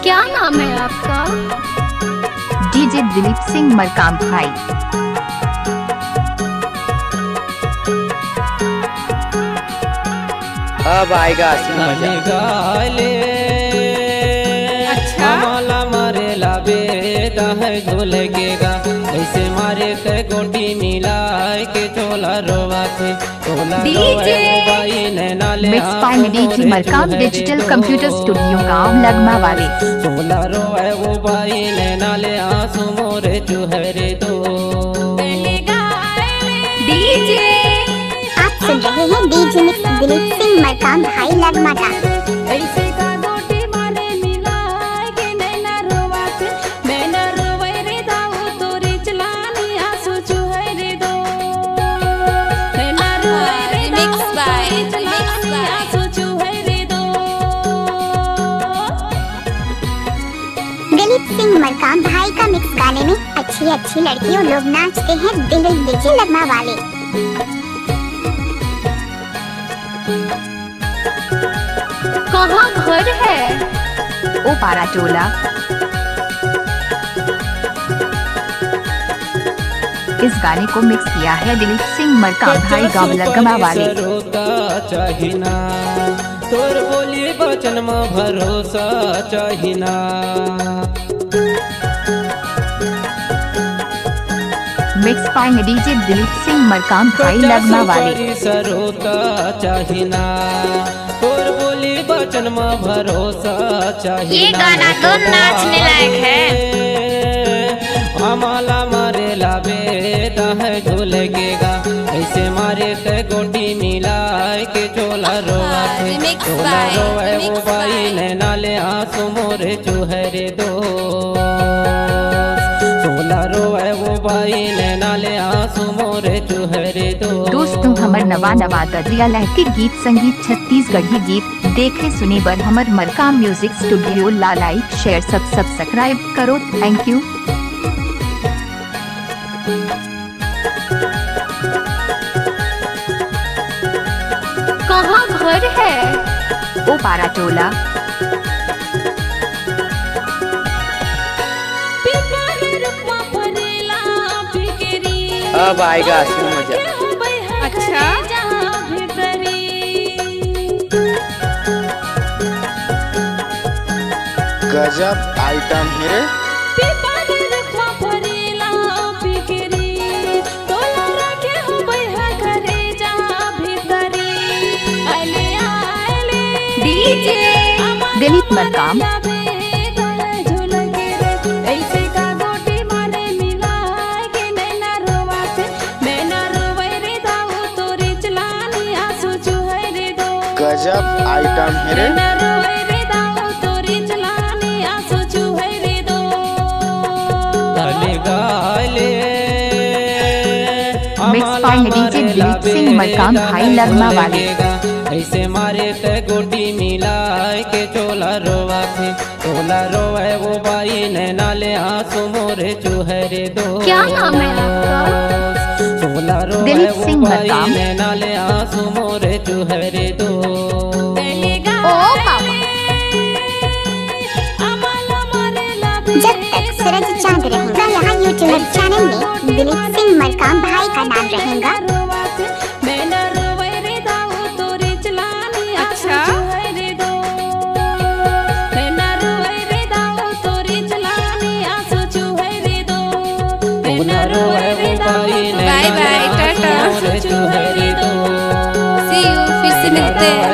क्या नाम है आपका? डीजे दिलीप सिंह मरकाम भाई। अब आएगा अच्छा। माला मारे लाबे है झुलकेगा ऐसे मारे के गोटी मिलाए के चोला रोवाते DJ mix by DJ Markam digital computer studio गांव लगमा वाले। चोला रोए वो बाई नैना ले आंसू मोरे चुहरे दो। डीजे आप सुन रहे हैं डीजे मिक्स दिलीप सिंह मरकाम भाई लगमा का। ऐसे का गोटी मारे मिलाए के नैना रोवाते नैना रोवे रे दाऊ तोरी चलानी आंसू चुहे रे दो। नैना रोवे रे दाऊ तोरी चलानी आंसू चुहे रे दो। दिलीप सिंह मरकाम भाई का मिक्स गाने में अच्छी अच्छी लड़कियों लोग नाचते हैं दिल डीजे लगमा वाले। कहाँ घर है? ओ पारा टोला। इस गाने को मिक्स किया है दिलीप सिंह मरकाम भाई गांव लगमा वाले। चाहिना तोर बोली बचन में भरोसा चाहिना। Mix by DJ Dilip Singh Markam भाई लगमा वाले। सरोता चाहिना तोर बोली बचन में भरोसा चाहिए। ये गाना तो नाचने लायक है। माला मारे लाबे है झुलकेगा ऐसे मारे के गोटी मिलाए के चोला रोवाते चोला रोए वो बाई नैना ले आंसू मोरे चुहरे दो। चोला रोए वो बाई नैना ले आंसू मोरे चुहरे दो। दोस्तों हमर नवा नवा दरिया लहके गीत संगीत छत्तीसगढ़ी गीत देखे सुने बर हमर मरकाम म्यूजिक स्टूडियो ला लाइक शेयर सब्सक्राइब करो। Thank you. कहाँ घर है? ओ पारा टोला। अब आएगा असली मजा। अच्छा। गजब आइटम है रे। डीजे दिलीप मरकाम। गजब आइटम है रे। Mix by DJ Dilip Singh Markam भाई लगमा वाले। ऐसे मारे के गोटी मिलाए के चोला रोवाते चोला रोए वो बाई नैना ले आंसू मोरे चुहरे दो। क्या नाम है आपका? चोला रोए दिलीप वो सिंह बाई मरकाम। नैना ले आंसू मोरे चुहरे दो। ओ बाबा। जब तक सूरज चांद रहेगा यहाँ यूट्यूब चैनल में दिलीप सिंह मरकाम भाई का नाम रहेगा। अच्छा। बाय बाय टाटा। सी यू फिर से मिलते हैं।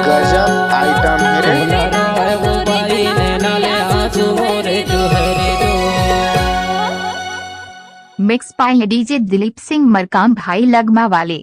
गजब आइटम है रे। Mix by DJ Dilip Singh Markam भाई लगमा वाले।